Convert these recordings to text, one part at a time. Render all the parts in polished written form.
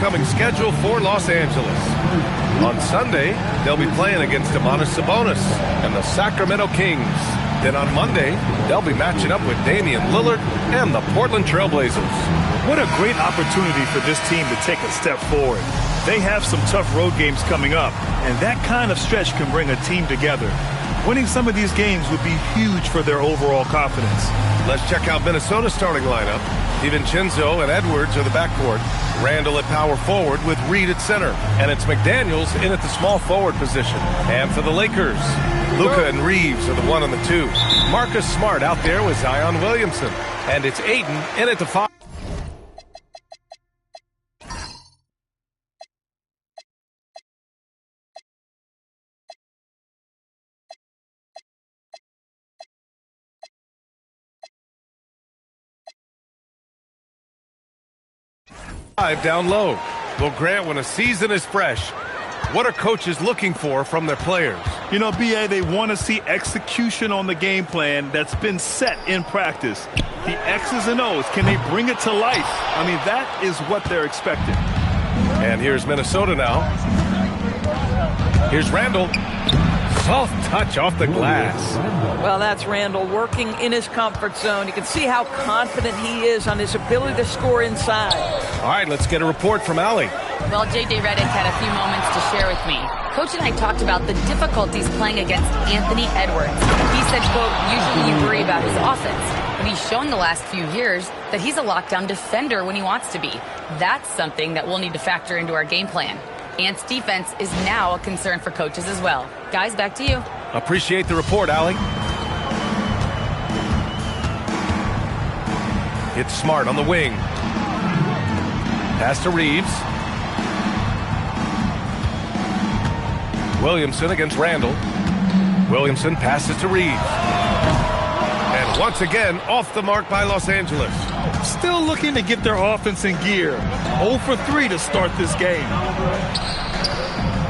upcoming schedule for Los Angeles. On Sunday, they'll be playing against Domantas Sabonis and the Sacramento Kings. Then on Monday, they'll be matching up with Damian Lillard and the Portland Trailblazers. What a great opportunity for this team to take a step forward. They have some tough road games coming up, and that kind of stretch can bring a team together. Winning some of these games would be huge for their overall confidence. Let's check out Minnesota's starting lineup. DiVincenzo and Edwards are the backcourt. Randall at power forward with Reed at center. And it's McDaniels in at the small forward position. And for the Lakers, Luka and Reeves are the 1 and the 2. Marcus Smart out there with Zion Williamson. And it's Ayton in at the 5. Down low. Well, Grant, when a season is fresh, what are coaches looking for from their players? You know, B.A., they want to see execution on the game plan that's been set in practice. The X's and O's, can they bring it to life? I mean, that is what they're expecting. And here's Minnesota now. Here's Randall. Soft touch off the glass. Well, that's Randall working in his comfort zone. You can see how confident he is on his ability to score inside. All right, let's get a report from Allie. Well, J.J. Redick had a few moments to share with me. Coach and I talked about the difficulties playing against Anthony Edwards. He said, quote, usually you worry about his offense, but he's shown the last few years that he's a lockdown defender when he wants to be. That's something that we'll need to factor into our game plan. Ant's defense is now a concern for coaches as well. Guys, back to you. Appreciate the report, Allie. It's Smart on the wing. Pass to Reeves. Williamson against Randall. Williamson passes to Reeves. And once again, off the mark by Los Angeles. Still looking to get their offense in gear. 0 for 3 to start this game.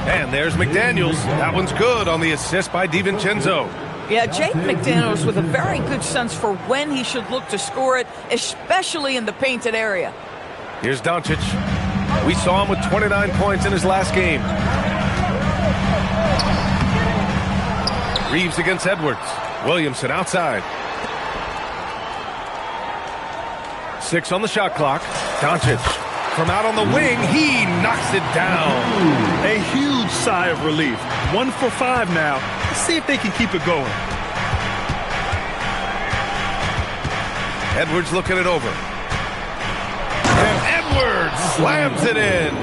And there's McDaniels. That one's good on the assist by DiVincenzo. Yeah, Jake McDaniels with a very good sense for when he should look to score it, especially in the painted area. Here's Doncic. We saw him with 29 points in his last game. Reeves against Edwards. Williamson outside. 6 on the shot clock. Doncic from out on the wing. He knocks it down. A huge sigh of relief. 1 for 5 now. Let's see if they can keep it going. Edwards looking it over. And Edwards slams it in.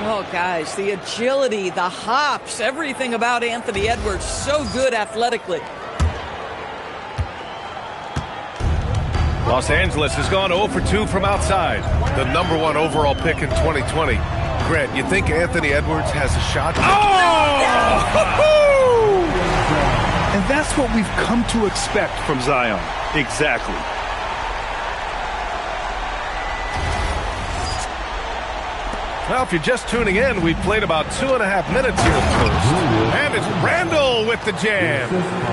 Oh, guys, the agility, the hops, everything about Anthony Edwards, so good athletically. Los Angeles has gone 0 for 2 from outside. The #1 overall pick in 2020. Grant, you think Anthony Edwards has a shot? Oh! And that's what we've come to expect from Zion. Exactly. Well, if you're just tuning in, we've played about 2.5 minutes here in the first. And it's Randall with the jam.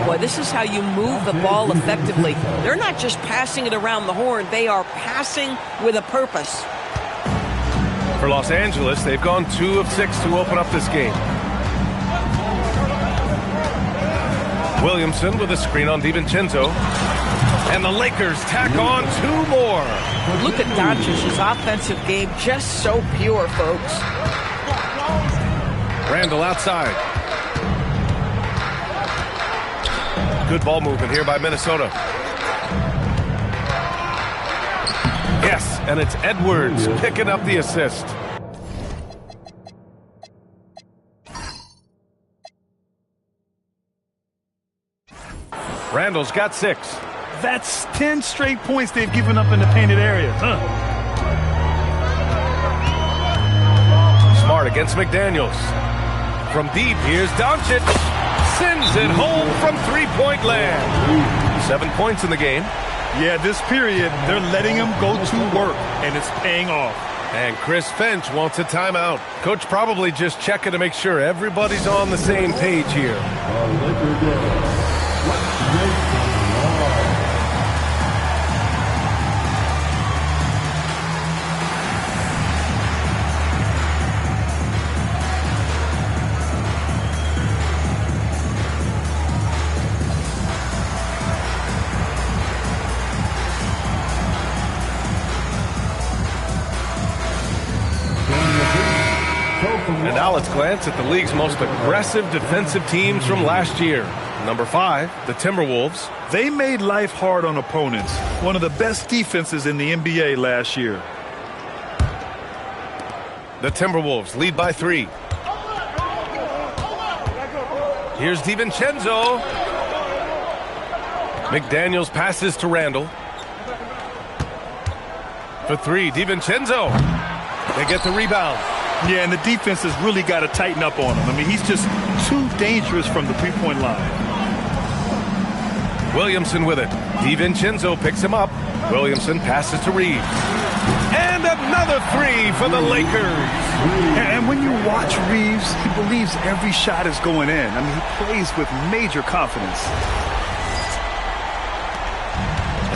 Boy, this is how you move the ball effectively. They're not just passing it around the horn. They are passing with a purpose. For Los Angeles, they've gone 2 of 6 to open up this game. Williamson with a screen on DiVincenzo. And the Lakers tack on 2 more. Look at Doncic's offensive game, just so pure, folks. Randall outside. Good ball movement here by Minnesota. Yes, and it's Edwards picking up the assist. Randall's got 6. That's 10 straight points they've given up in the painted area. Smart against McDaniels. From deep, here's Doncic. Sends it home from three-point land. 7 points in the game. Yeah, this period, they're letting him go to work, and it's paying off. And Chris Finch wants a timeout. Coach probably just checking to make sure everybody's on the same page here. And now let's glance at the league's most aggressive defensive teams from last year. Number 5, the Timberwolves. They made life hard on opponents. One of the best defenses in the NBA last year. The Timberwolves lead by 3. Here's DiVincenzo. McDaniels passes to Randall. For 3, DiVincenzo. They get the rebound. Yeah, and the defense has really got to tighten up on him. I mean, he's just too dangerous from the three-point line. Williamson with it. DiVincenzo picks him up. Williamson passes to Reeves. And another 3 for the Lakers. And when you watch Reeves, he believes every shot is going in. I mean, he plays with major confidence.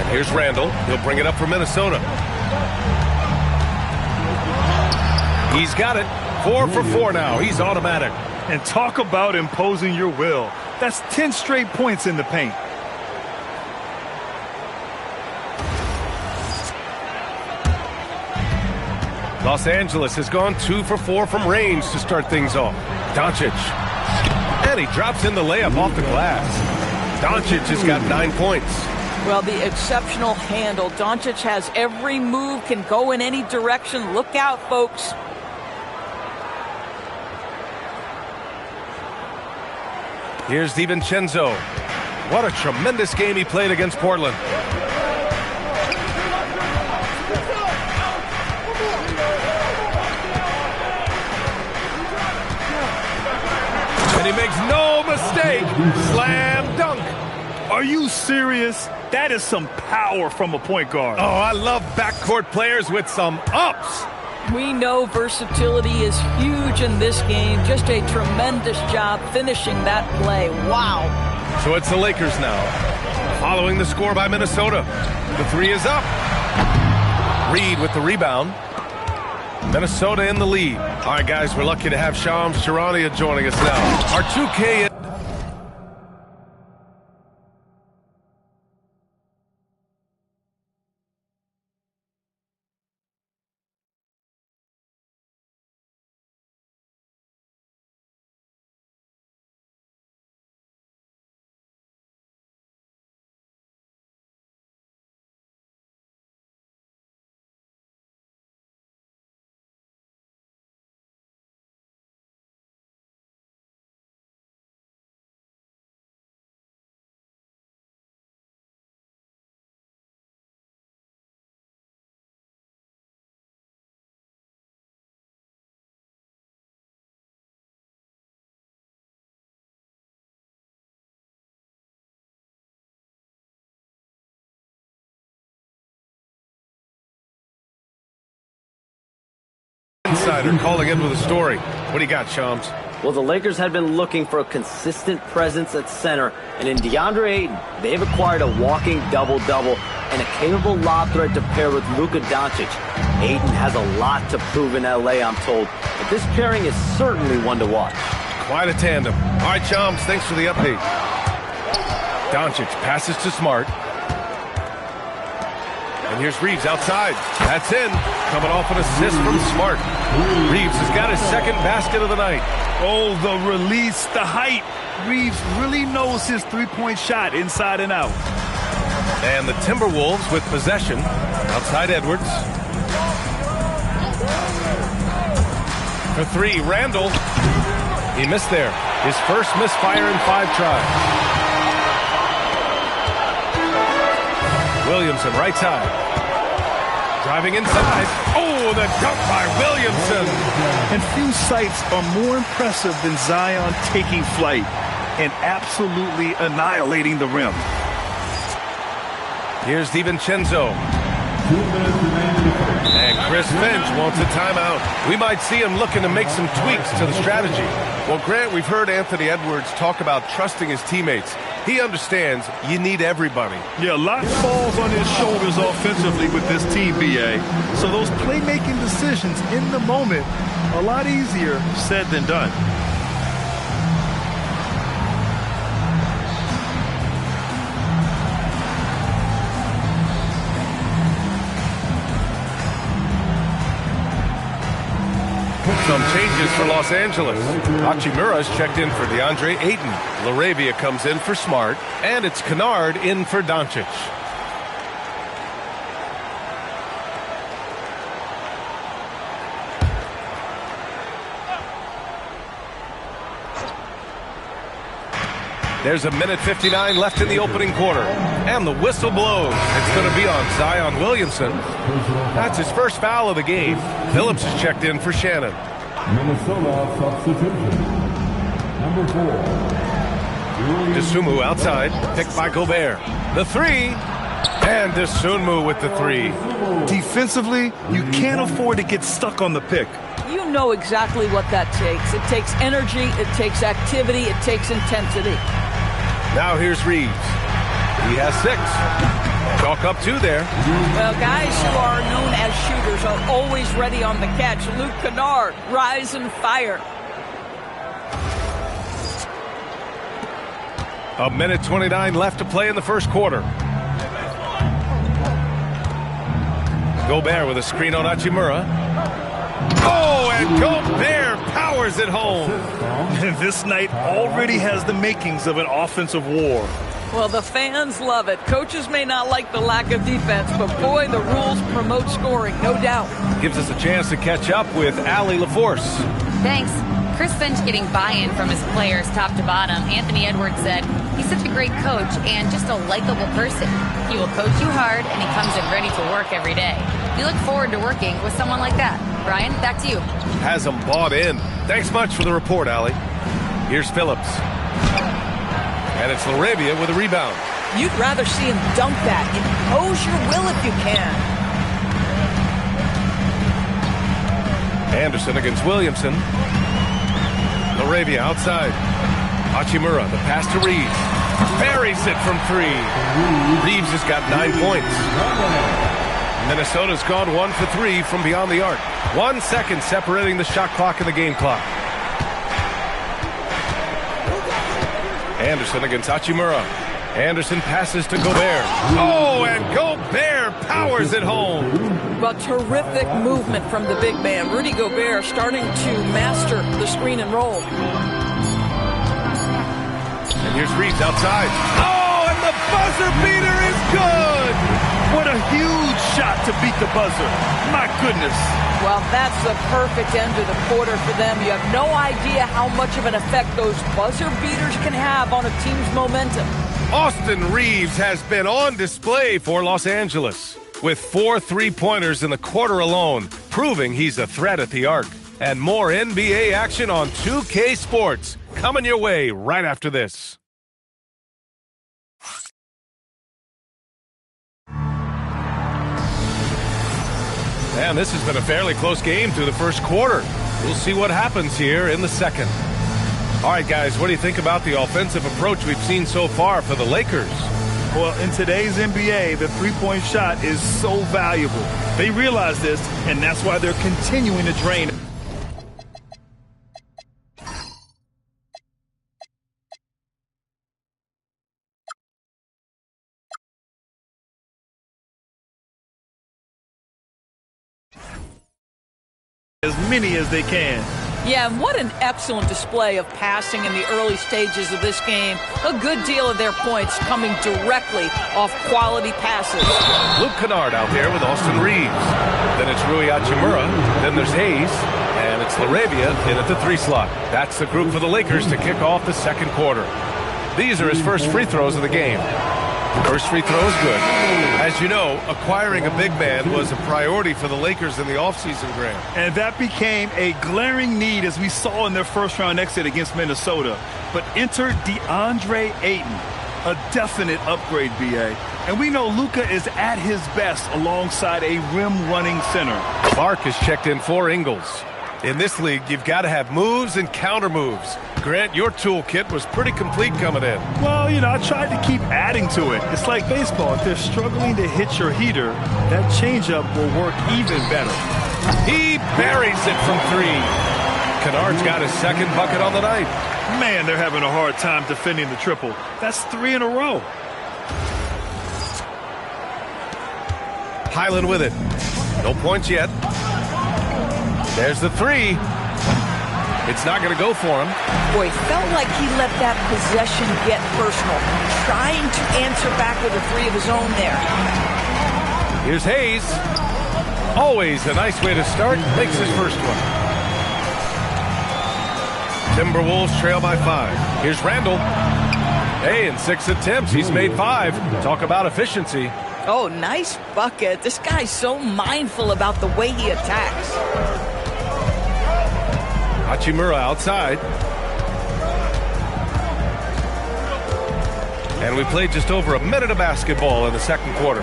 And here's Randall. He'll bring it up for Minnesota. He's got it. 4 for 4 now. He's automatic. And talk about imposing your will. That's 10 straight points in the paint. Los Angeles has gone 2 for 4 from range to start things off. Doncic. And he drops in the layup off the glass. Doncic has got 9 points. Well, the exceptional handle. Doncic has every move, can go in any direction. Look out, folks. Here's DiVincenzo. What a tremendous game he played against Portland. And he makes no mistake. Slam dunk. Are you serious? That is some power from a point guard. Oh, I love backcourt players with some ups. We know versatility is huge in this game. Just a tremendous job finishing that play. Wow. So it's the Lakers now. Following the score by Minnesota. The 3 is up. Reed with the rebound. Minnesota in the lead. All right, guys, we're lucky to have Shams Charania joining us now. Our 2K Insider calling in with a story. What do you got, Shams? Well, the Lakers had been looking for a consistent presence at center, and in DeAndre Ayton, they've acquired a walking double-double and a capable lob threat to pair with Luka Doncic. Ayton has a lot to prove in LA, I'm told, but this pairing is certainly one to watch. Quite a tandem. All right, Shams, thanks for the update. Doncic passes to Smart. And here's Reeves outside. That's in. Coming off an assist from Smart. Reeves has got his second basket of the night. Oh, the release, the height. Reeves really knows his three-point shot inside and out. And the Timberwolves with possession. Outside Edwards. For 3, Randall. He missed there. His first misfire in 5 tries. Williamson, right side. Driving inside. Oh, the dunk by Williamson. And few sights are more impressive than Zion taking flight and absolutely annihilating the rim. Here's DiVincenzo. And Chris Finch wants a timeout. We might see him looking to make some tweaks to the strategy. Well, Grant, we've heard Anthony Edwards talk about trusting his teammates. He understands you need everybody. Yeah, a lot falls on his shoulders offensively with this team, BA. So those playmaking decisions in the moment, a lot easier said than done. Some changes for Los Angeles. Hachimura's checked in for DeAndre Ayton. LaRavia comes in for Smart. And it's Kennard in for Doncic. There's a minute 59 left in the opening quarter. And the whistle blows. It's going to be on Zion Williamson. That's his first foul of the game. Phillips is checked in for Shannon. Minnesota substitution. Number 4. Dosunmu outside, picked by Gobert. The three, and Dosunmu with the three. Defensively, you can't afford to get stuck on the pick. You know exactly what that takes. It takes energy, it takes activity, it takes intensity. Now here's Reeves. He has 6. Chalk up 2 there. Well, guys who are known as shooters are always ready on the catch. Luke Kennard, rise and fire. A minute 29 left to play in the first quarter. Gobert with a screen on Hachimura. Oh, and Gobert powers it home. And this night already has the makings of an offensive war. Well, the fans love it. Coaches may not like the lack of defense, but boy, the rules promote scoring, no doubt. Gives us a chance to catch up with Allie LaForce. Thanks. Chris Finch getting buy-in from his players top to bottom. Anthony Edwards said, he's such a great coach and just a likable person. He will coach you hard and he comes in ready to work every day. We look forward to working with someone like that. Brian, back to you. Has them bought in. Thanks much for the report, Allie. Here's Phillips. And it's LaRavia with a rebound. You'd rather see him dunk that. Impose your will if you can. Anderson against Williamson. LaRavia outside. Hachimura, the pass to Reeves. Buries it from 3. Reeves has got 9 points. Minnesota's gone 1 for 3 from beyond the arc. 1 second separating the shot clock and the game clock. Anderson against Hachimura. Anderson passes to Gobert. Oh, and Gobert powers it home. Well, terrific movement from the big man. Rudy Gobert starting to master the screen and roll. And here's Reeves outside. Oh, and the buzzer beater is good. What a huge shot to beat the buzzer. My goodness. Well, that's the perfect end to the quarter for them. You have no idea how much of an effect those buzzer beaters can have on a team's momentum. Austin Reeves has been on display for Los Angeles with 4 3-pointers in the quarter alone, proving he's a threat at the arc. And more NBA action on 2K Sports coming your way right after this. And this has been a fairly close game through the first quarter. We'll see what happens here in the second. All right, guys, what do you think about the offensive approach we've seen so far for the Lakers? Well, in today's NBA, the three-point shot is so valuable. They realize this, and that's why they're continuing to drain. As many as they can. Yeah, and what an excellent display of passing in the early stages of this game. A good deal of their points coming directly off quality passes. Luke Kennard out there with Austin Reeves. Then it's Rui Hachimura. Then there's Hayes. And it's LaRavia in at the 3 slot. That's the group for the Lakers to kick off the second quarter. These are his first free throws of the game. First free throw is good. As you know, acquiring a big man was a priority for the Lakers in the offseason, Grant. And that became a glaring need as we saw in their first-round exit against Minnesota. But enter DeAndre Ayton, a definite upgrade, B.A. And we know Luka is at his best alongside a rim-running center. Clark is checked in for Ingles. In this league, you've got to have moves and counter moves. Grant, your toolkit was pretty complete coming in. Well, you know, I tried to keep adding to it. It's like baseball. If they're struggling to hit your heater, that changeup will work even better. He buries it from 3. Kennard's got his second bucket on the night. Man, they're having a hard time defending the triple. That's 3 in a row. Highland with it. No points yet. There's the three. It's not going to go for him. Boy, felt like he let that possession get personal, trying to answer back with a three of his own there. Here's Hayes. Always a nice way to start. Makes his first one. Timberwolves trail by 5. Here's Randall. Hey, in 6 attempts, he's made 5. Talk about efficiency. Oh, nice bucket. This guy's so mindful about the way he attacks. Hachimura outside. And we played just over a minute of basketball in the second quarter.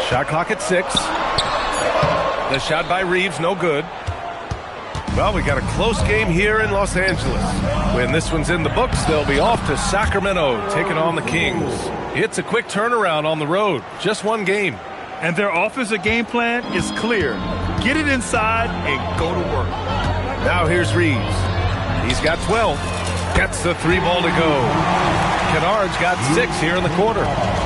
Shot clock at 6. The shot by Reeves, no good. Well, we got a close game here in Los Angeles. When this one's in the books, they'll be off to Sacramento, taking on the Kings. It's a quick turnaround on the road. Just one game. And their offensive game plan is clear. Get it inside and go to work. Now here's Reeves. He's got 12. Gets the 3 ball to go. Kennard's got 6 here in the quarter.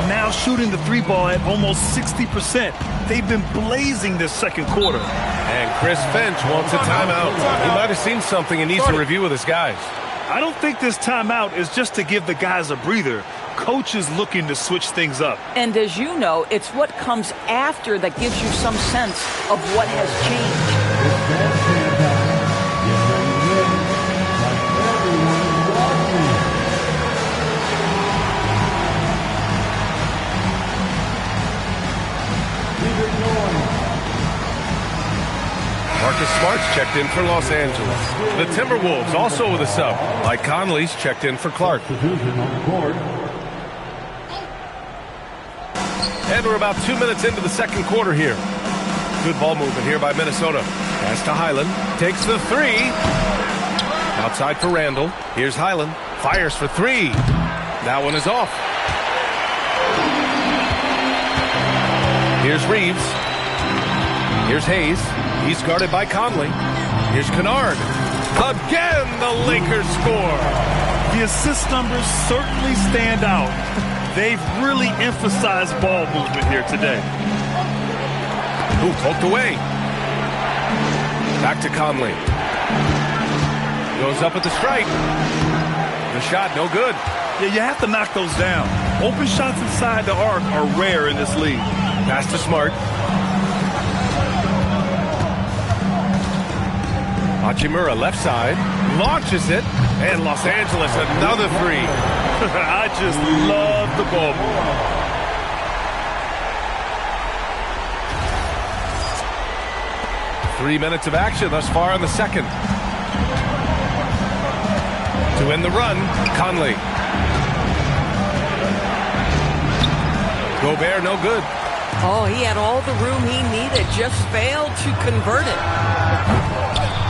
Now shooting the 3 ball at almost 60%. They've been blazing this second quarter. And Chris Finch wants a timeout. He might have seen something and needs to review with his guys. I don't think this timeout is just to give the guys a breather. Coach is looking to switch things up. And as you know, it's what comes after that gives you some sense of what has changed. Marcus Smart's checked in for Los Angeles. The Timberwolves also with a sub. Mike Conley's checked in for Clark. And we're about 2 minutes into the second quarter here. Good ball movement here by Minnesota. Pass to Highland. Takes the 3. Outside for Randall. Here's Highland. Fires for 3. That one is off. Here's Reeves. Here's Hayes. He's guarded by Conley. Here's Kennard. Again, the Lakers score. The assist numbers certainly stand out. They've really emphasized ball movement here today. Ooh, poked away. Back to Conley. Goes up at the stripe. The shot, no good. Yeah, you have to knock those down. Open shots inside the arc are rare in this league. Pass to Smart. Hachimura left side, launches it, and Los Angeles another 3. I just love the ball movement. Three minutes of action thus far in the second. To end the run, Conley. Gobert no good. Oh, he had all the room he needed, just failed to convert it.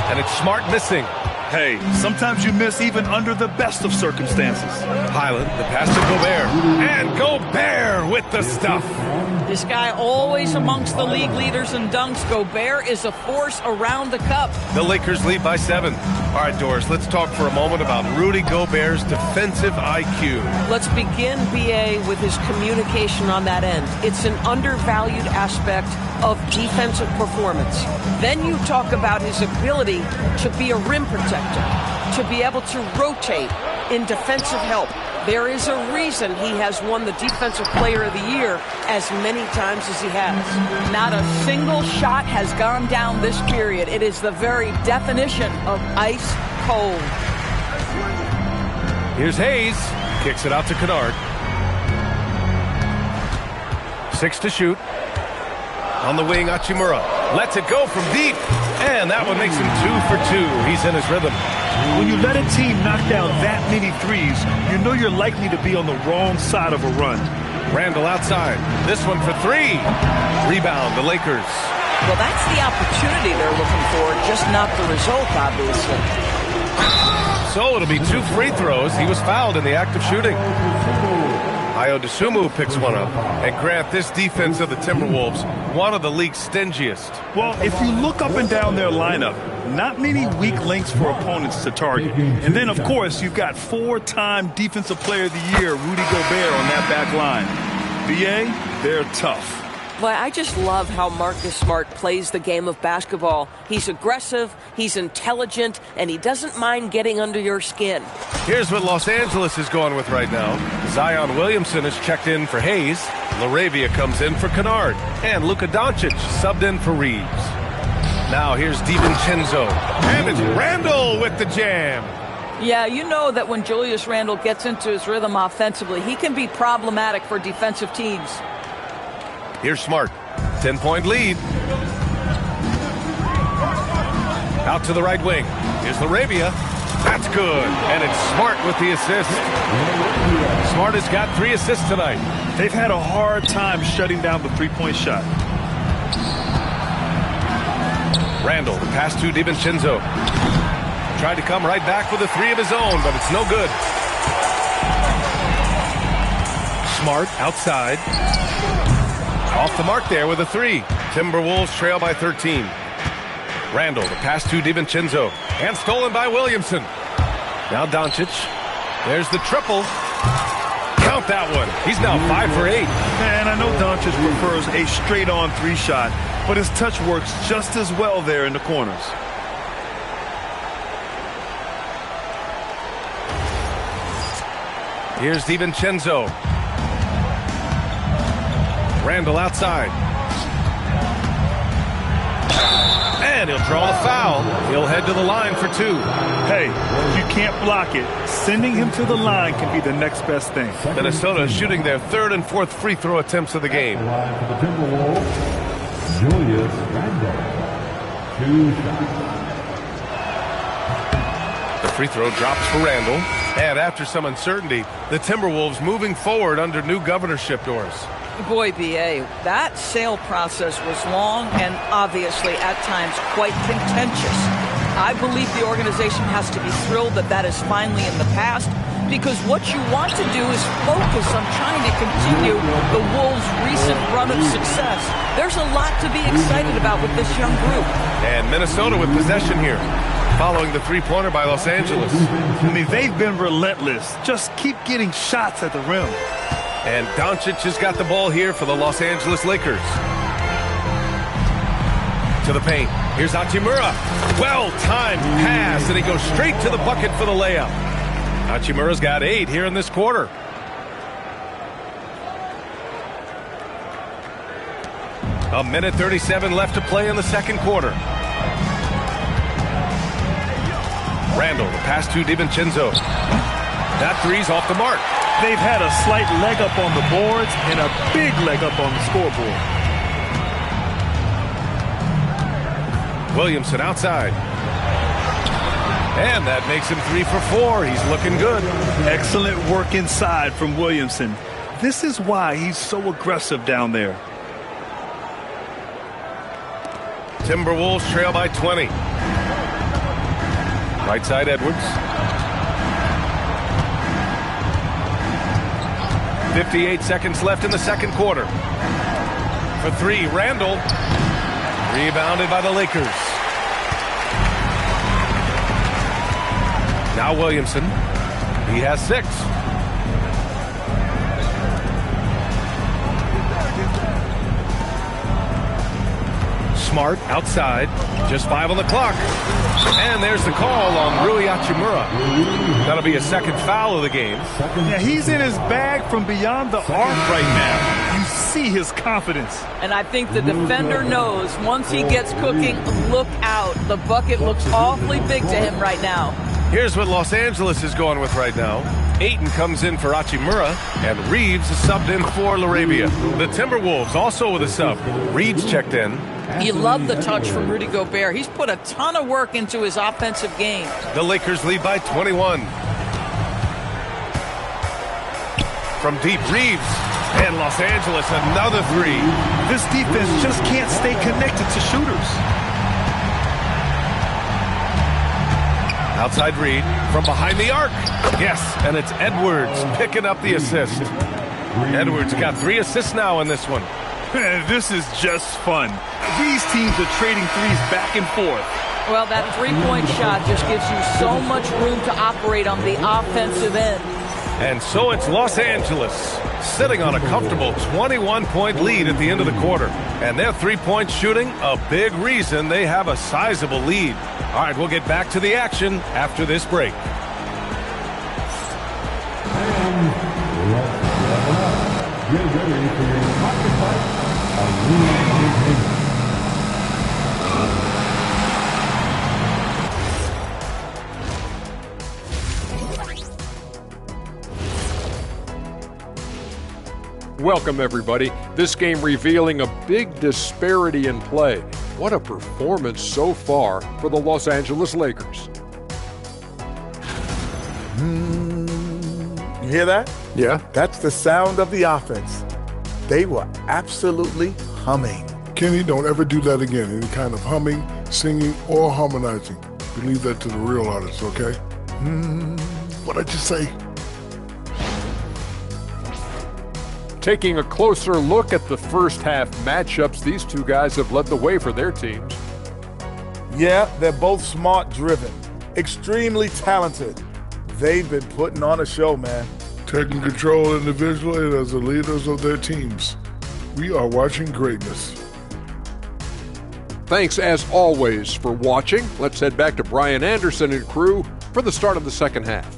And it's Smart missing. Hey, sometimes you miss even under the best of circumstances. Highland, the pass to Gobert. And Gobert with the stuff. This guy always amongst the league leaders in dunks. Gobert is a force around the cup. The Lakers lead by 7. All right, Doris, let's talk for a moment about Rudy Gobert's defensive IQ. Let's begin, B.A., with his communication on that end. It's an undervalued aspect of defensive performance. Then you talk about his ability to be a rim protector, to be able to rotate in defensive help. There is a reason he has won the Defensive Player of the Year as many times as he has. Not a single shot has gone down this period. It is the very definition of ice cold. Here's Hayes. Kicks it out to Kennard. 6 to shoot. On the wing, Hachimura lets it go from deep. And that one makes him 2 for 2. He's in his rhythm. When you let a team knock down that many threes, you know you're likely to be on the wrong side of a run. Randall outside. This one for 3. Rebound, the Lakers. Well, that's the opportunity they're looking for, just not the result, obviously. So it'll be 2 free throws. He was fouled in the act of shooting. Ayo Dosunmu picks one up. And Grant, this defense of the Timberwolves, one of the league's stingiest. Well, if you look up and down their lineup, not many weak links for opponents to target. And then, of course, you've got 4-time Defensive Player of the Year, Rudy Gobert, on that back line. B.A., they're tough. Boy, I just love how Marcus Smart plays the game of basketball. He's aggressive, he's intelligent, and he doesn't mind getting under your skin. Here's what Los Angeles is going with right now. Zion Williamson is checked in for Hayes. LaRavia comes in for Kennard. And Luka Doncic subbed in for Reeves. Now here's DiVincenzo. And it's Randle with the jam. Yeah, you know that when Julius Randle gets into his rhythm offensively, he can be problematic for defensive teams. Here's Smart. 10-point lead. Out to the right wing. Here's LaRavia. That's good. And it's Smart with the assist. Smart has got 3 assists tonight. They've had a hard time shutting down the three-point shot. Randle, the pass to DiVincenzo. Tried to come right back with a 3 of his own, but it's no good. Smart outside. Off the mark there with a 3. Timberwolves trail by 13. Randle, the pass to DiVincenzo. And stolen by Williamson. Now Doncic. There's the triple. Count that one. He's now 5 for 8. And I know Doncic prefers a straight-on 3 shot, but his touch works just as well there in the corners. Here's DiVincenzo. Randle outside. And he'll draw the foul. He'll head to the line for 2. Hey, if you can't block it, sending him to the line can be the next best thing. Minnesota shooting their 3rd and 4th free throw attempts of the game. Line for the Timberwolves, Julius Randle. 2 shots. The free throw drops for Randle. And after some uncertainty, the Timberwolves moving forward under new governorship doors. Boy, B.A., that sale process was long and obviously at times quite contentious. I believe the organization has to be thrilled that that is finally in the past, because what you want to do is focus on trying to continue the Wolves' recent run of success. There's a lot to be excited about with this young group. And Minnesota with possession here, following the three-pointer by Los Angeles. I mean, they've been relentless. Just keep getting shots at the rim. And Doncic has got the ball here for the Los Angeles Lakers. To the paint. Here's Hachimura. Well-timed pass, and he goes straight to the bucket for the layup. Hachimura's got 8 here in this quarter. A minute 37 left to play in the second quarter. Randle, the pass to DiVincenzo. That 3's off the mark. They've had a slight leg up on the boards and a big leg up on the scoreboard. Williamson outside. And that makes him 3 for 4. He's looking good. Excellent work inside from Williamson. This is why he's so aggressive down there. Timberwolves trail by 20. Right side, Edwards. 58 seconds left in the second quarter. For 3, Randle. Rebounded by the Lakers. Now Williamson. He has 6. Smart outside. Just 5 on the clock. And there's the call on Rui Hachimura. That'll be a second foul of the game. Yeah, he's in his bag from beyond the arc right now. You see his confidence. And I think the defender knows once he gets cooking, look out. The bucket looks awfully big to him right now. Here's what Los Angeles is going with right now. Ayton comes in for Hachimura, and Reeves is subbed in for LaRavia. The Timberwolves also with a sub. Reeves checked in. You love the touch from Rudy Gobert. He's put a ton of work into his offensive game. The Lakers lead by 21. From deep, Reeves. And Los Angeles, another 3. This defense just can't stay connected to shooters. Outside Reed from behind the arc. Yes, and it's Edwards picking up the assist. Edwards got 3 assists now in this one. This is just fun. These teams are trading 3s back and forth. Well, that three-point shot just gives you so much room to operate on the offensive end. And so it's Los Angeles sitting on a comfortable 21-point lead at the end of the quarter. And their three-point shooting, a big reason they have a sizable lead. All right, we'll get back to the action after this break. And let's level up. Get ready for your pocket fight on Real. Welcome, everybody. This game revealing a big disparity in play. What a performance so far for the Los Angeles Lakers. You hear that? Yeah. That's the sound of the offense. They were absolutely humming. Kenny, don't ever do that again. Any kind of humming, singing, or harmonizing. We leave that to the real artists, okay? What'd I just say? Taking a closer look at the first half matchups, these two guys have led the way for their teams. Yeah, they're both smart-driven, extremely talented. They've been putting on a show, man. Taking control individually and as the leaders of their teams. We are watching greatness. Thanks, as always, for watching. Let's head back to Brian Anderson and crew for the start of the second half.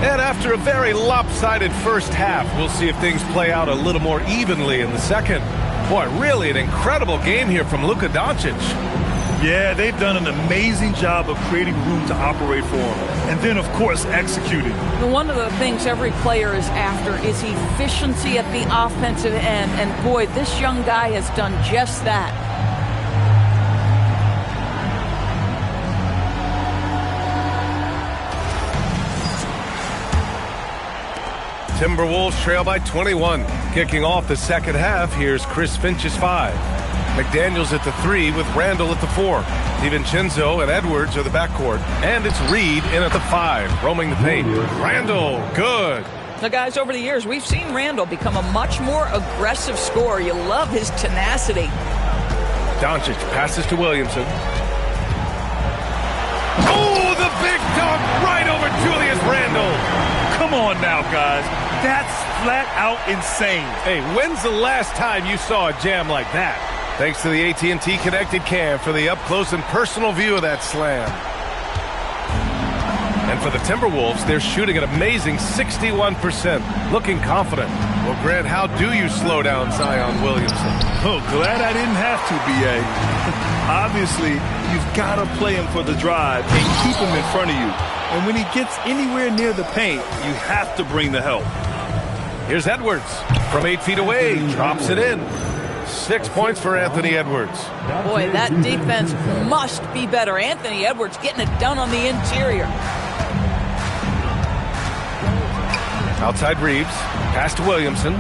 And after a very lopsided first half, we'll see if things play out a little more evenly in the second. Boy, really an incredible game here from Luka Doncic. Yeah, they've done an amazing job of creating room to operate for him. And then, of course, executing. One of the things every player is after is efficiency at the offensive end. And boy, this young guy has done just that. Timberwolves trail by 21. Kicking off the second half, here's Chris Finch's 5. McDaniels at the 3 with Randall at the 4. DiVincenzo and Edwards are the backcourt. And it's Reed in at the 5, roaming the paint. Randall, good. Now, guys, over the years, we've seen Randall become a much more aggressive scorer. You love his tenacity. Doncic passes to Williamson. Oh, the big dunk right over Julius Randle. Come on now, guys. That's flat out insane. Hey, when's the last time you saw a jam like that? Thanks to the AT&T Connected Cam for the up-close and personal view of that slam. And for the Timberwolves, they're shooting an amazing 61%, looking confident. Well, Grant, how do you slow down Zion Williamson? Oh, glad I didn't have to, B.A. Obviously, you've got to play him for the drive and keep him in front of you. And when he gets anywhere near the paint, you have to bring the help. Here's Edwards from 8 feet away, drops it in. 6 points for Anthony Edwards. Boy, that defense must be better. Anthony Edwards getting it done on the interior. Outside Reeves, pass to Williamson.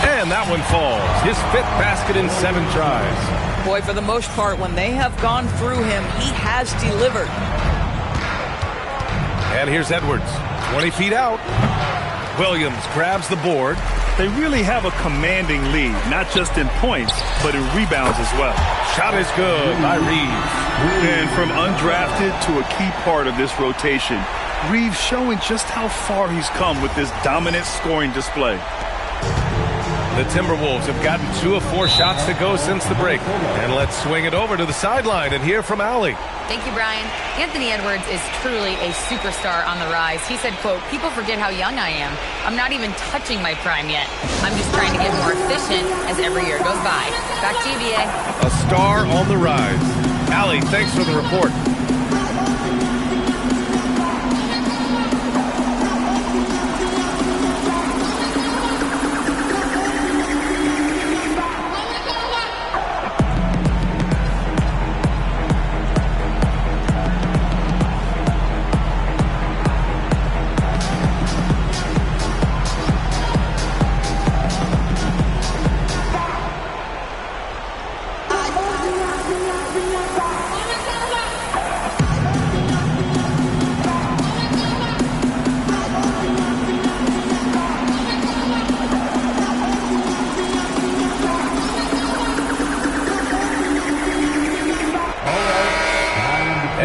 And that one falls. His 5th basket in 7 tries. Boy, for the most part, when they have gone through him, he has delivered. And here's Edwards, 20 feet out. Williams grabs the board. They really have a commanding lead, not just in points, but in rebounds as well. Shot is good by Reeves. And from undrafted to a key part of this rotation, Reeves showing just how far he's come with this dominant scoring display. The Timberwolves have gotten 2 of 4 shots to go since the break. And let's swing it over to the sideline and hear from Allie. Thank you, Brian. Anthony Edwards is truly a superstar on the rise. He said, quote, "People forget how young I am. I'm not even touching my prime yet. I'm just trying to get more efficient as every year goes by." Back to you, BA. A star on the rise. Allie, thanks for the report.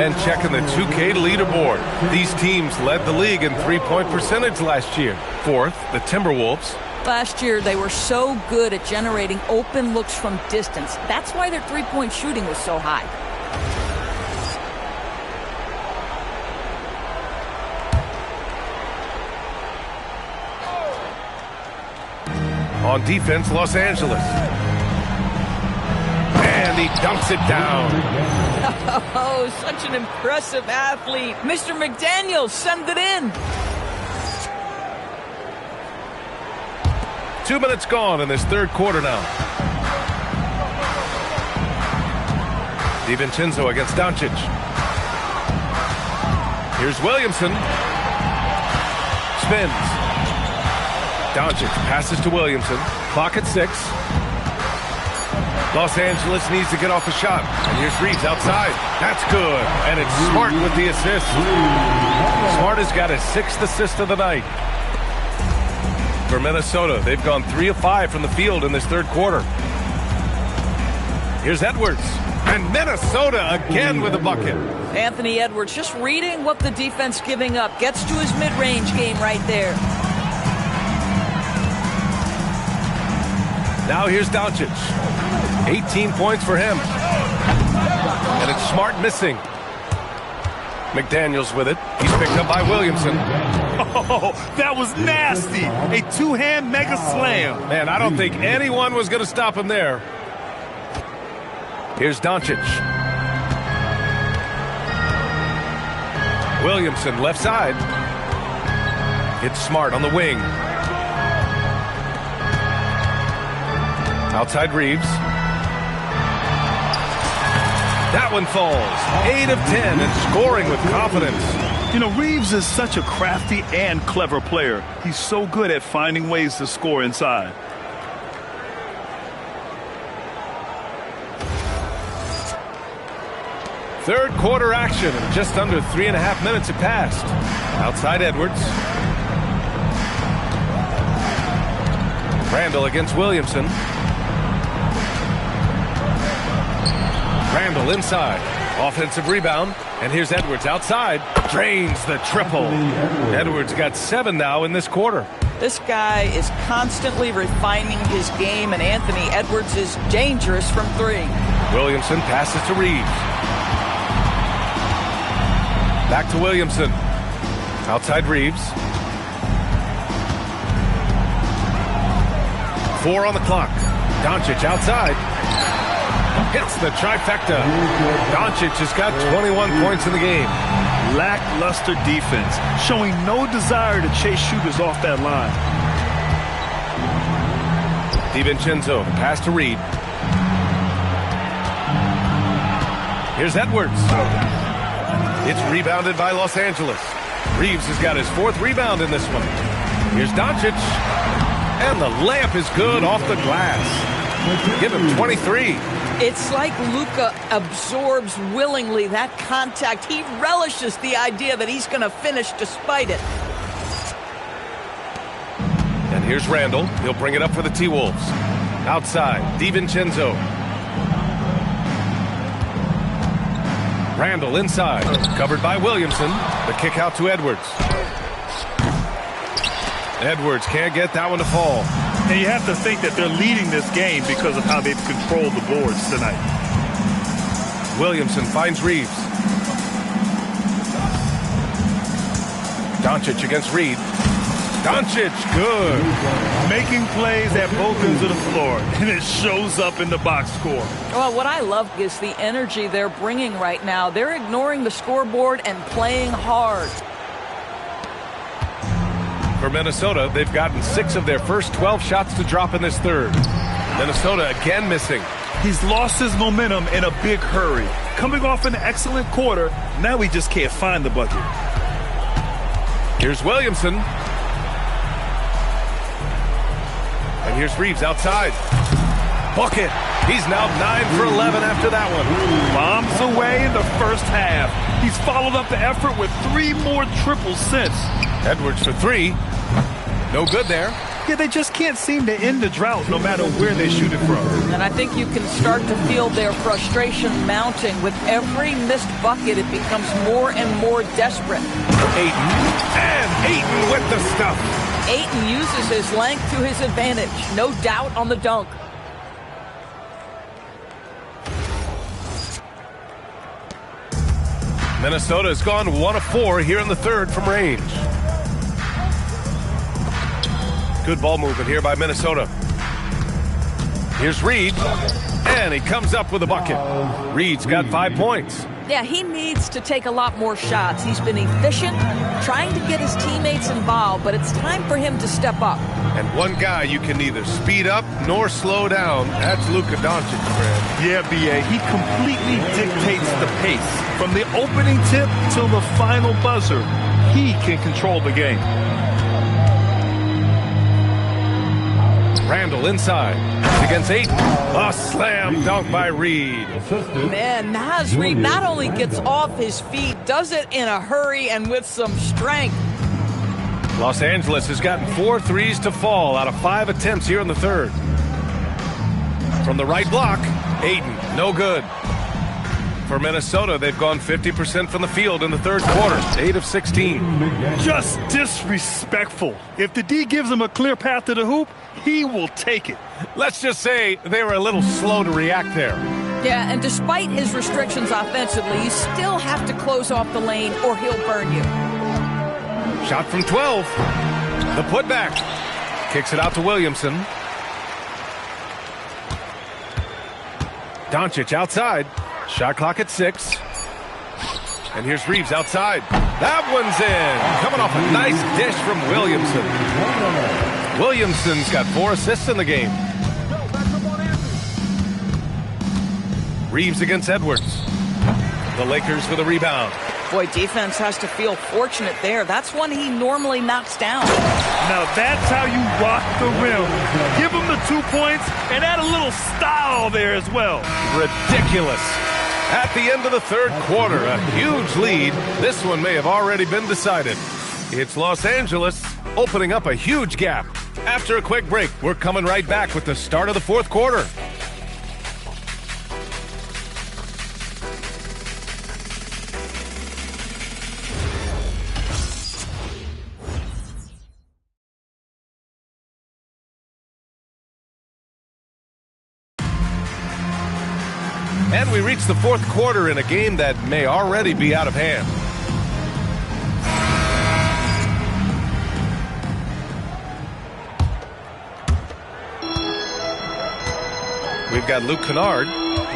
And checking the 2K leaderboard. These teams led the league in three-point percentage last year. Fourth, the Timberwolves. Last year, they were so good at generating open looks from distance. That's why their three-point shooting was so high. On defense, Los Angeles. And he dunks it down. Oh, such an impressive athlete. Mr. McDaniels, send it in. 2 minutes gone in this third quarter now. DiVincenzo against Doncic. Here's Williamson. Spins. Doncic passes to Williamson. Clock at 6. Los Angeles needs to get off a shot. And here's Reeves outside. That's good. And it's Smart with the assist. Smart has got his 6th assist of the night. For Minnesota, they've gone 3 of 5 from the field in this third quarter. Here's Edwards. And Minnesota again with a bucket. Anthony Edwards just reading what the defense giving up. Gets to his mid-range game right there. Now here's Doncic. 18 points for him. And it's Smart missing. McDaniels with it. He's picked up by Williamson. Oh, that was nasty. A two-hand mega slam. Man, I don't think anyone was going to stop him there. Here's Doncic. Williamson left side. It's Smart on the wing. Outside Reeves. That one falls. 8 of 10 and scoring with confidence. You know, Reeves is such a crafty and clever player. He's so good at finding ways to score inside. Third quarter action. Just under 3.5 minutes have passed. Outside Edwards. Randall against Williamson. Randall inside. Offensive rebound. And here's Edwards outside. Drains the triple. Edwards got 7 now in this quarter. This guy is constantly refining his game, and Anthony Edwards is dangerous from 3. Williamson passes to Reeves. Back to Williamson. Outside Reeves. 4 on the clock. Doncic outside. Hits the trifecta. Doncic has got 21 points in the game. Lackluster defense, showing no desire to chase shooters off that line. DiVincenzo, pass to Reed. Here's Edwards. It's rebounded by Los Angeles. Reeves has got his 4th rebound in this one. Here's Doncic. And the layup is good off the glass. Give him 23. It's like Luka absorbs willingly that contact. He relishes the idea that he's going to finish despite it. And here's Randall. He'll bring it up for the T-Wolves. Outside, DiVincenzo. Randall inside. Covered by Williamson. The kick out to Edwards. Edwards can't get that one to fall. And you have to think that they're leading this game because of how they've controlled the boards tonight. Williamson finds Reeves. Doncic against Reed. Doncic, good. Making plays at both ends of the floor, and it shows up in the box score. Well, what I love is the energy they're bringing right now. They're ignoring the scoreboard and playing hard. For Minnesota, they've gotten 6 of their first 12 shots to drop in this third. Minnesota again missing. He's lost his momentum in a big hurry. Coming off an excellent quarter, now he just can't find the bucket. Here's Williamson. And here's Reeves outside. Bucket. He's now 9 for 11 after that one. Bombs away in the first half. He's followed up the effort with 3 more triples since. Edwards for 3. No good there. Yeah, they just can't seem to end the drought no matter where they shoot it from. And I think you can start to feel their frustration mounting. With every missed bucket, it becomes more and more desperate. Ayton, and Ayton with the stuff. Ayton uses his length to his advantage. No doubt on the dunk. Minnesota has gone 1 of 4 here in the third from range. Good ball movement here by Minnesota. Here's Reed, and he comes up with a bucket. Reed's got 5 points. Yeah, he needs to take a lot more shots. He's been efficient, trying to get his teammates involved, but it's time for him to step up. And one guy you can neither speed up nor slow down, that's Luka Doncic, Fred. Yeah, B.A., he completely dictates the pace. From the opening tip till the final buzzer, he can control the game. Randall inside. It's against Ayton. A slam dunk by Reed. Man, Naz Reed not only gets off his feet, does it in a hurry and with some strength. Los Angeles has gotten 4 threes to fall out of 5 attempts here in the third. From the right block, Ayton, no good. For Minnesota, they've gone 50% from the field in the third quarter, 8 of 16. Just disrespectful. If the D gives him a clear path to the hoop, he will take it. Let's just say they were a little slow to react there. Yeah, and despite his restrictions offensively, you still have to close off the lane or he'll burn you. Shot from 12. The putback. Kicks it out to Williamson. Doncic outside. Shot clock at 6. And here's Reeves outside. That one's in. Coming off a nice dish from Williamson. Williamson's got 4 assists in the game. Reeves against Edwards. The Lakers with a rebound. Boy, defense has to feel fortunate there. That's one he normally knocks down. Now that's how you rock the rim. Give him the 2 points and add a little style there as well. Ridiculous. At the end of the third quarter, a huge lead. This one may have already been decided. It's Los Angeles opening up a huge gap. After a quick break, we're coming right back with the start of the fourth quarter. And we reach the fourth quarter in a game that may already be out of hand. We've got Luke Kennard.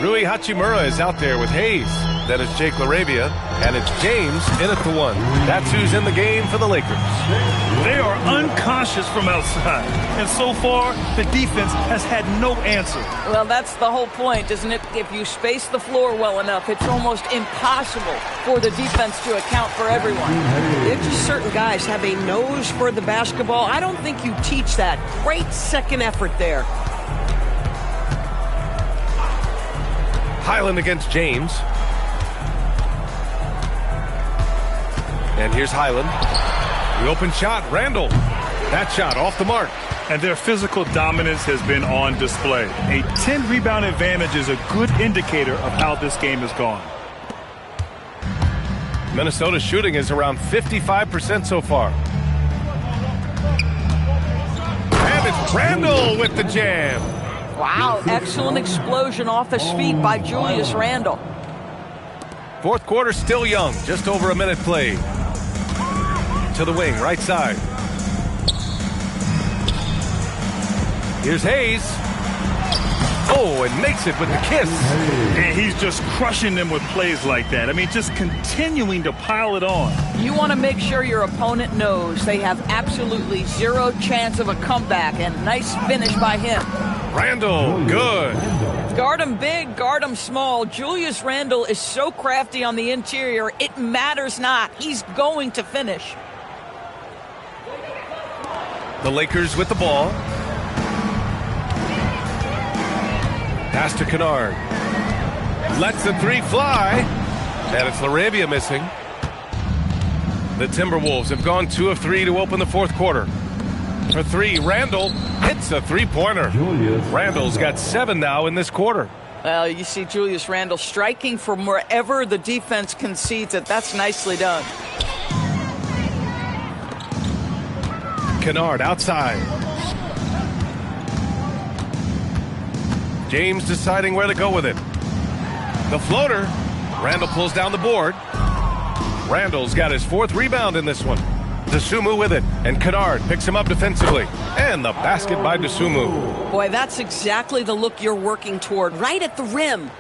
Rui Hachimura is out there with Hayes. Then it's Jake LaRavia. And it's James in at the 1. That's who's in the game for the Lakers. They are unconscious from outside. And so far, the defense has had no answer. Well, that's the whole point, isn't it? If you space the floor well enough, it's almost impossible for the defense to account for everyone. There's just certain guys have a nose for the basketball. I don't think you teach that. Great second effort there. Highland against James. And here's Highland. The open shot, Randall. That shot off the mark. And their physical dominance has been on display. A 10-rebound advantage is a good indicator of how this game has gone. Minnesota's shooting is around 55% so far. And it's Randall with the jam. Wow, excellent explosion off his feet by Julius Randle. Fourth quarter still young, just over a minute played. To the wing, right side. Here's Hayes. Oh, and makes it with the kiss. And he's just crushing them with plays like that. I mean, just continuing to pile it on. You want to make sure your opponent knows they have absolutely zero chance of a comeback, and nice finish by him. Randall, good. Guard him big, guard him small. Julius Randle is so crafty on the interior, it matters not. He's going to finish. The Lakers with the ball. Pass to Kennard. Lets the 3 fly. And it's LaRavia missing. The Timberwolves have gone 2 of 3 to open the fourth quarter. For three, Randall hits a three-pointer. Randall's got 7 now in this quarter. Well, you see Julius Randle striking from wherever the defense concedes it. That's nicely done. Kennard outside. James deciding where to go with it. The floater. Randall pulls down the board. Randall's got his 4th rebound in this one. Dosunmu with it, and Kennard picks him up defensively. And the basket by Dosunmu. Boy, that's exactly the look you're working toward, right at the rim.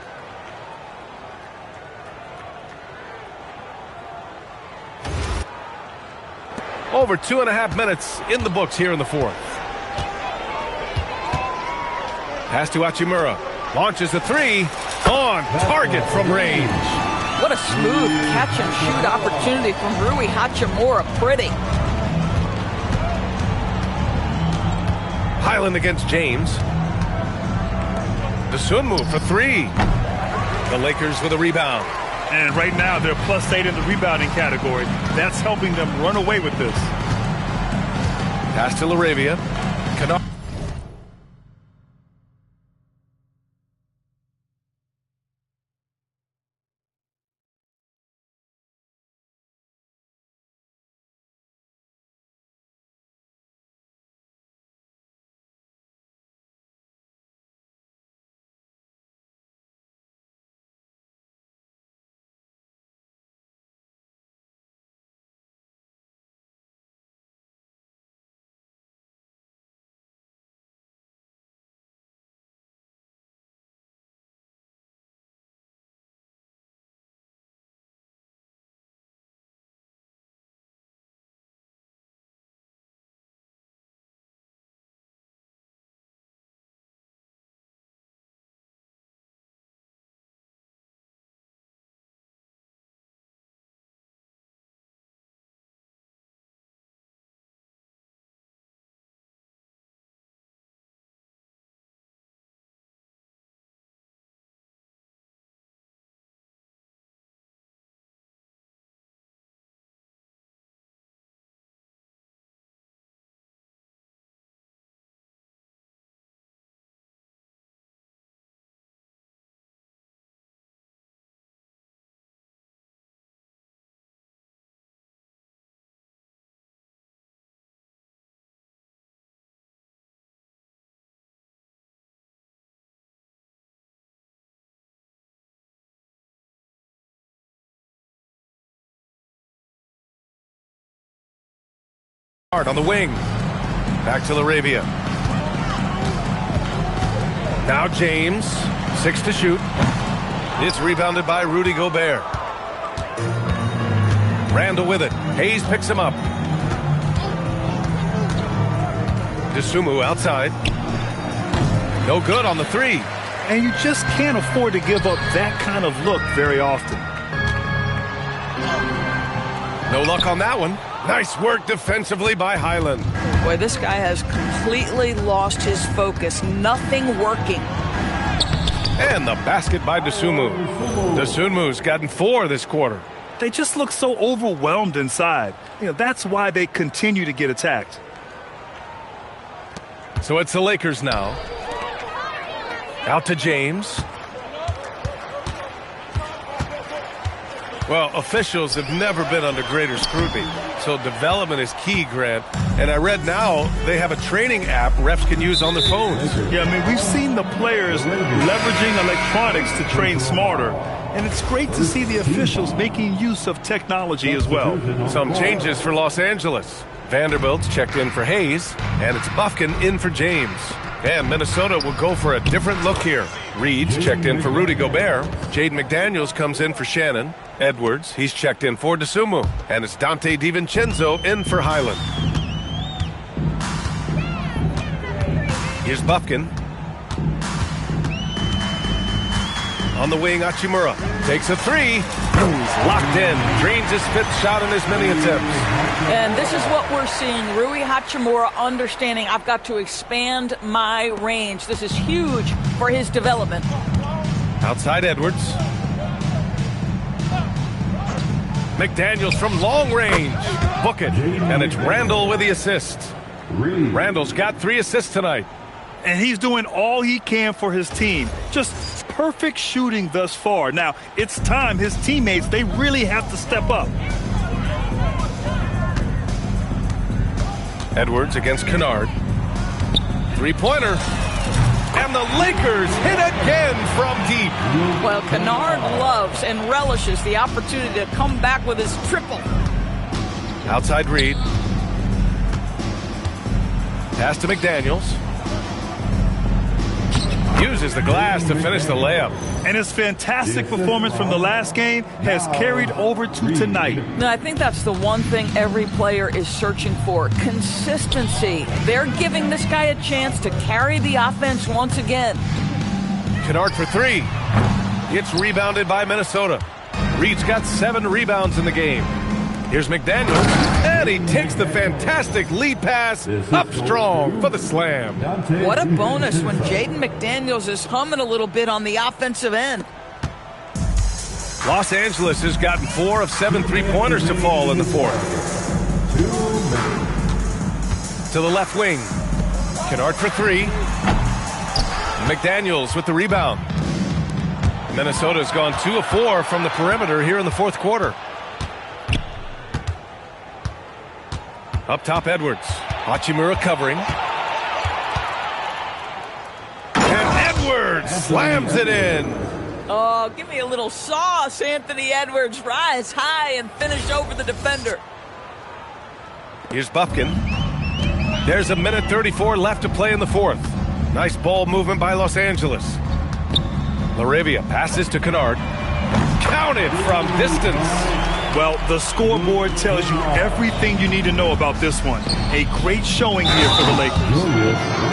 Over 2.5 minutes in the books here in the 4th. Pass to Hachimura. Launches a 3. On target from range. What a smooth catch-and-shoot opportunity from Rui Hachimura. Pretty. Highland against James. Dosunmu for 3. The Lakers with a rebound. And right now, they're +8 in the rebounding category. That's helping them run away with this. Pass to LaRavia. Kennard. On the wing. Back to LaRavia. Now James. 6 to shoot. It's rebounded by Rudy Gobert. Randall with it. Hayes picks him up. Dosunmu outside. No good on the 3. And you just can't afford to give up that kind of look very often. No luck on that one. Nice work defensively by Highland. Boy, this guy has completely lost his focus. Nothing working. And the basket by Dosunmu. Dosunmu's gotten 4 this quarter. They just look so overwhelmed inside. That's why they continue to get attacked. So it's the Lakers now. Out to James. Well, officials have never been under greater scrutiny, so development is key, Grant. And I read now they have a training app refs can use on their phones. Yeah, I mean, we've seen the players leveraging electronics to train smarter, and it's great to see the officials making use of technology as well. Some changes for Los Angeles. Vanderbilt's checked in for Hayes, and it's Bufkin in for James. And Minnesota will go for a different look here. Reed's checked in for Rudy Gobert. Jaden McDaniels comes in for Shannon. Edwards, he's checked in for Dosunmu. And it's Dante DiVincenzo in for Highland. Here's Bufkin. On the wing, Hachimura takes a 3. He's locked in. Drains his 5th shot in as many attempts. And this is what we're seeing. Rui Hachimura understanding I've got to expand my range. This is huge for his development. Outside Edwards. McDaniels from long range. Book it. And it's Randall with the assist. Randall's got 3 assists tonight. And he's doing all he can for his team. Just perfect shooting thus far. Now, it's time his teammates, they really have to step up. Edwards against Kennard. 3-pointer. And the Lakers hit again from deep. Well, Kennard loves and relishes the opportunity to come back with his triple. Outside Reed. Pass to McDaniels. Uses the glass to finish the layup. And his fantastic performance from the last game has carried over to tonight. No, I think that's the one thing every player is searching for. Consistency. They're giving this guy a chance to carry the offense once again. Kennard for 3. It's rebounded by Minnesota. Reed's got 7 rebounds in the game. Here's McDaniels, and he takes the fantastic lead pass up strong for the slam. What a bonus when Jaden McDaniels is humming a little bit on the offensive end. Los Angeles has gotten 4 of 7 3-pointers to fall in the fourth. To the left wing. Kennard for 3. McDaniels with the rebound. Minnesota's gone 2 of 4 from the perimeter here in the fourth quarter. Up top, Edwards. Hachimura covering. And Edwards slams it in. Oh, give me a little sauce, Anthony Edwards. Rise high and finish over the defender. Here's Bufkin. There's 1:34 left to play in the fourth. Nice ball movement by Los Angeles. Laravia passes to Kennard. Counted from distance. Well, the scoreboard tells you everything you need to know about this one. A great showing here for the Lakers.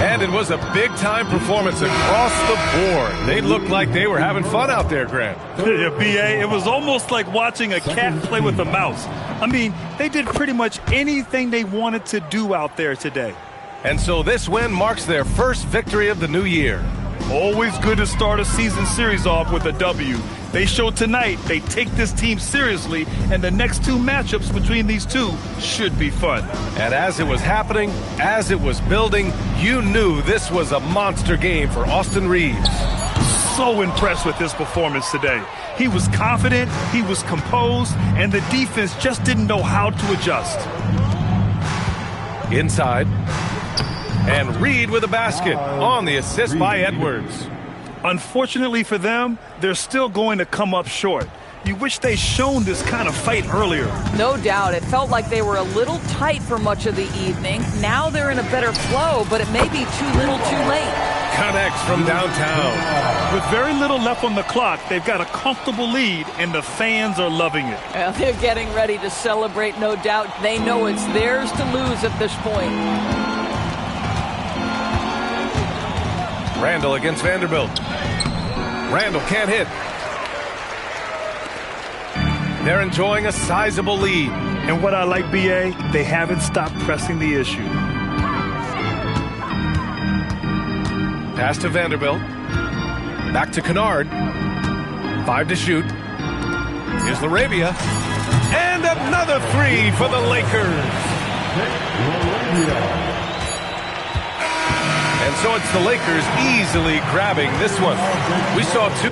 And it was a big-time performance across the board. They looked like they were having fun out there, Grant. Yeah, B.A., it was almost like watching a cat play with a mouse. I mean, they did pretty much anything they wanted to do out there today. And so this win marks their first victory of the new year. Always good to start a season series off with a W. They showed tonight they take this team seriously, and the next 2 matchups between these two should be fun. And as it was happening, as it was building, you knew this was a monster game for Austin Reeves. So impressed with his performance today. He was confident, he was composed, and the defense just didn't know how to adjust. Inside. And Reed with a basket on the assist by Edwards. Unfortunately for them, they're still going to come up short. You wish they'd shown this kind of fight earlier. No doubt. It felt like they were a little tight for much of the evening. Now they're in a better flow, but it may be too little too late. Connects from downtown. With very little left on the clock, they've got a comfortable lead, and the fans are loving it. Well, they're getting ready to celebrate, no doubt. They know it's theirs to lose at this point. Randall against Vanderbilt. Randall can't hit. They're enjoying a sizable lead. And what I like, B.A., they haven't stopped pressing the issue. Pass to Vanderbilt. Back to Kennard. 5 to shoot. Here's Laravia. And another 3 for the Lakers. And so it's the Lakers easily grabbing this one. We saw 2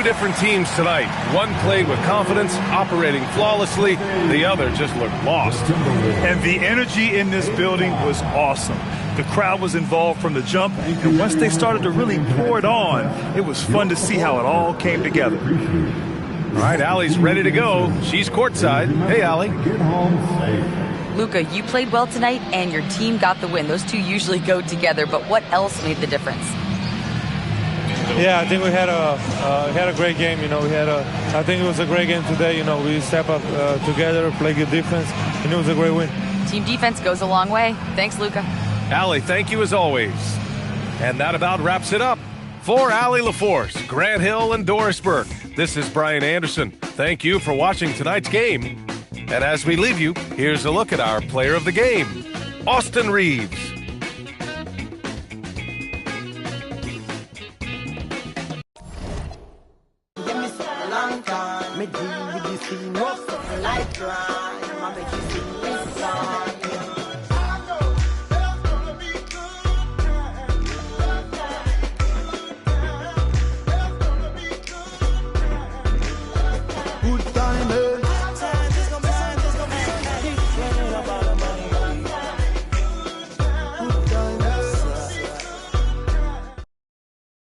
different teams tonight. One played with confidence, operating flawlessly. The other just looked lost. And the energy in this building was awesome. The crowd was involved from the jump, and once they started to really pour it on, it was fun to see how it all came together. All right, Allie's ready to go. She's courtside. Hey, Allie. Luka, you played well tonight, and your team got the win. Those two usually go together, but what else made the difference? Yeah, I think we had a great game. You know, I think it was a great game today. You know, we step up together, play good defense, and it was a great win. Team defense goes a long way. Thanks, Luka. Allie, thank you as always. And that about wraps it up. For Allie LaForce, Grant Hill, and Doris Burke, this is Brian Anderson. Thank you for watching tonight's game. And as we leave you, here's a look at our player of the game, Austin Reeves. me dream with this thing up, like crime. I make you sing this song.